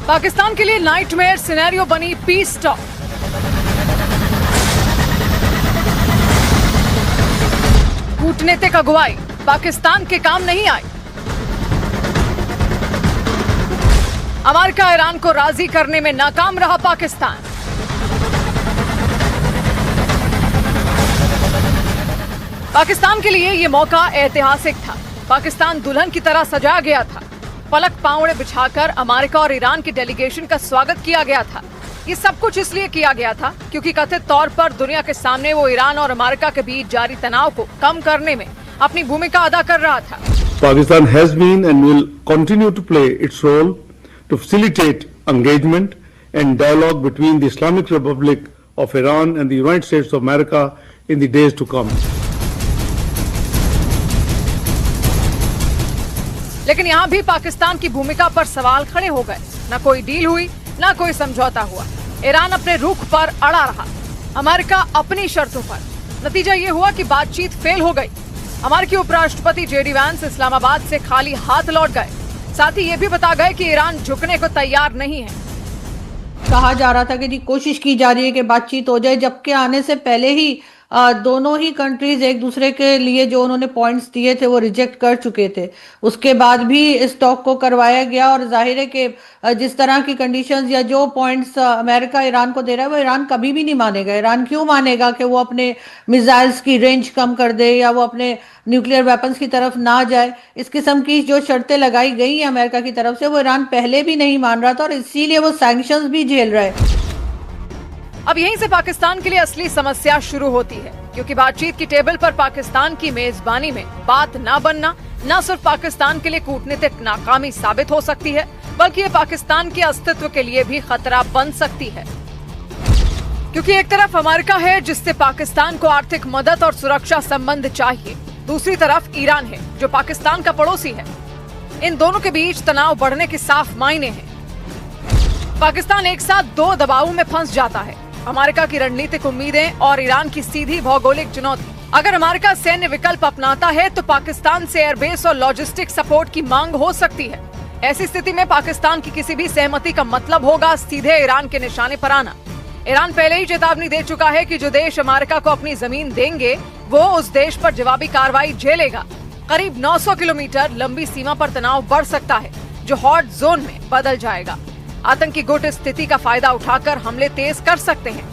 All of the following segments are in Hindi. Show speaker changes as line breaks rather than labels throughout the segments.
पाकिस्तान के लिए नाइटमेयर सिनेरियो बनी पीस टॉक। कूटनीतिक अगुवाई पाकिस्तान के काम नहीं आई। अमेरिका ईरान को राजी करने में नाकाम रहा पाकिस्तान। पाकिस्तान के लिए यह मौका ऐतिहासिक था। पाकिस्तान दुल्हन की तरह सजाया गया था। पलक पावड़े बिछाकर अमेरिका और ईरान की डेलीगेशन का स्वागत किया गया था। ये सब कुछ इसलिए किया गया था क्योंकि कथित तौर पर दुनिया के सामने वो ईरान और अमेरिका के बीच जारी तनाव को कम करने में अपनी भूमिका अदा कर रहा था।
Pakistan has been and will continue to play its role to facilitate engagement and dialogue between the Islamic Republic of Iran and the United States of America in the days to come.
लेकिन यहाँ भी पाकिस्तान की भूमिका पर सवाल खड़े हो गए। न कोई डील हुई, न कोई समझौता हुआ। ईरान अपने रुख पर अड़ा रहा, अमेरिका अपनी शर्तों पर। नतीजा ये हुआ कि बातचीत फेल हो गई। अमेरिकी उपराष्ट्रपति जेडी वैंस इस्लामाबाद से खाली हाथ लौट गए। साथ ही ये भी बता गए कि ईरान झुकने को तैयार नहीं है।
कहा जा रहा था कि जी कोशिश की जा रही है कि बातचीत हो जाए, जबकि आने से पहले ही दोनों ही कंट्रीज एक दूसरे के लिए जो उन्होंने पॉइंट्स दिए थे वो रिजेक्ट कर चुके थे। उसके बाद भी इस टॉक को करवाया गया और जाहिर है कि जिस तरह की कंडीशंस या जो पॉइंट्स अमेरिका ईरान को दे रहा है वो ईरान कभी भी नहीं मानेगा। ईरान क्यों मानेगा कि वो अपने मिसाइल्स की रेंज कम कर दे या वो अपने न्यूक्लियर वेपन्स की तरफ ना जाए। इस किस्म की जो शर्तें लगाई गई हैं अमेरिका की तरफ से वो ईरान पहले भी नहीं मान रहा था और इसीलिए वो सैंक्शंस भी झेल रहा है।
अब यहीं से पाकिस्तान के लिए असली समस्या शुरू होती है, क्योंकि बातचीत की टेबल पर पाकिस्तान की मेजबानी में बात न बनना न सिर्फ पाकिस्तान के लिए कूटनीतिक नाकामी साबित हो सकती है, बल्कि ये पाकिस्तान के अस्तित्व के लिए भी खतरा बन सकती है। क्योंकि एक तरफ अमेरिका है जिससे पाकिस्तान को आर्थिक मदद और सुरक्षा संबंध चाहिए, दूसरी तरफ ईरान है जो पाकिस्तान का पड़ोसी है। इन दोनों के बीच तनाव बढ़ने के साफ मायने हैं। पाकिस्तान एक साथ दो दबावों में फंस जाता है, अमेरिका की रणनीतिक उम्मीदें और ईरान की सीधी भौगोलिक चुनौती। अगर अमेरिका सैन्य विकल्प अपनाता है तो पाकिस्तान से एयरबेस और लॉजिस्टिक सपोर्ट की मांग हो सकती है। ऐसी स्थिति में पाकिस्तान की किसी भी सहमति का मतलब होगा सीधे ईरान के निशाने पर आना। ईरान पहले ही चेतावनी दे चुका है कि जो देश अमेरिका को अपनी जमीन देंगे वो उस देश पर जवाबी कार्रवाई झेलेगा। करीब 900 किलोमीटर लंबी सीमा पर तनाव बढ़ सकता है जो हॉट जोन में बदल जाएगा। आतंकी गुट इस स्थिति का फायदा उठाकर हमले तेज कर सकते हैं।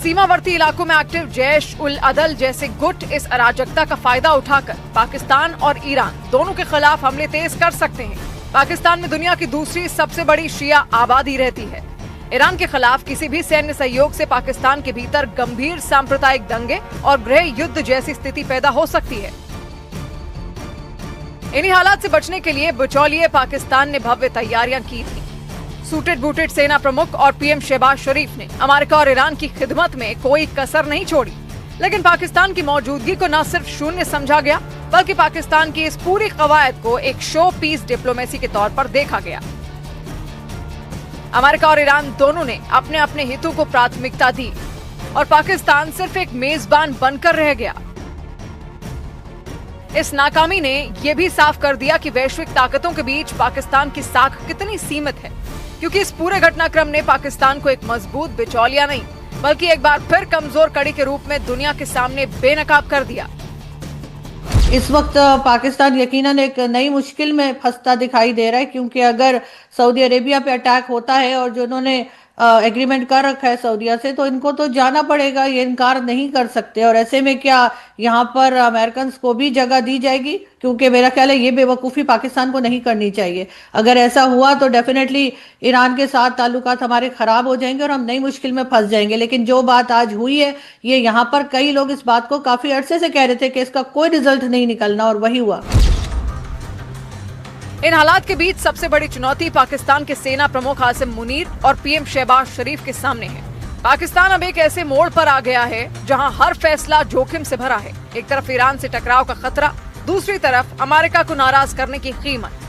सीमावर्ती इलाकों में एक्टिव जैश उल अदल जैसे गुट इस अराजकता का फायदा उठाकर पाकिस्तान और ईरान दोनों के खिलाफ हमले तेज कर सकते हैं। पाकिस्तान में दुनिया की दूसरी सबसे बड़ी शिया आबादी रहती है। ईरान के खिलाफ किसी भी सैन्य सहयोग से पाकिस्तान के भीतर गंभीर सांप्रदायिक दंगे और गृह युद्ध जैसी स्थिति पैदा हो सकती है। इन्हीं हालात से बचने के लिए बिचौलिए पाकिस्तान ने भव्य तैयारियां की थी। सूटेड बूटेड सेना प्रमुख और पीएम शहबाज शरीफ ने अमेरिका और ईरान की खिदमत में कोई कसर नहीं छोड़ी। लेकिन पाकिस्तान की मौजूदगी को न सिर्फ शून्य समझा गया, बल्कि पाकिस्तान की इस पूरी कवायद को एक शो पीस डिप्लोमेसी के तौर पर देखा गया। अमेरिका और ईरान दोनों ने अपने अपने हितों को प्राथमिकता दी और पाकिस्तान सिर्फ एक मेजबान बनकर रह गया। इस नाकामी ने यह भी साफ कर दिया कि वैश्विक ताकतों के बीच पाकिस्तान की साख कितनी सीमित है, क्योंकि इस पूरे घटनाक्रम ने पाकिस्तान को एक मजबूत बिचौलिया नहीं बल्कि एक बार फिर कमजोर कड़ी के रूप में दुनिया के सामने बेनकाब कर दिया।
इस वक्त पाकिस्तान यकीनन एक नई मुश्किल में फंसता दिखाई दे रहा है, क्योंकि अगर सऊदी अरेबिया पे अटैक होता है और जिन्होंने एग्रीमेंट कर रखा है सऊदीया से, तो इनको तो जाना पड़ेगा, ये इनकार नहीं कर सकते। और ऐसे में क्या यहाँ पर अमेरिकन को भी जगह दी जाएगी? क्योंकि मेरा ख्याल है ये बेवकूफ़ी पाकिस्तान को नहीं करनी चाहिए। अगर ऐसा हुआ तो डेफिनेटली ईरान के साथ ताल्लुकात हमारे ख़राब हो जाएंगे और हम नई मुश्किल में फंस जाएंगे। लेकिन जो बात आज हुई है, ये यहाँ पर कई लोग इस बात को काफ़ी अरसे से कह रहे थे कि इसका कोई रिजल्ट नहीं निकलना, और वही हुआ।
इन हालात के बीच सबसे बड़ी चुनौती पाकिस्तान के सेना प्रमुख आसिम मुनीर और पीएम शहबाज शरीफ के सामने है। पाकिस्तान अब एक ऐसे मोड़ पर आ गया है जहां हर फैसला जोखिम से भरा है। एक तरफ ईरान से टकराव का खतरा, दूसरी तरफ अमेरिका को नाराज करने की कीमत।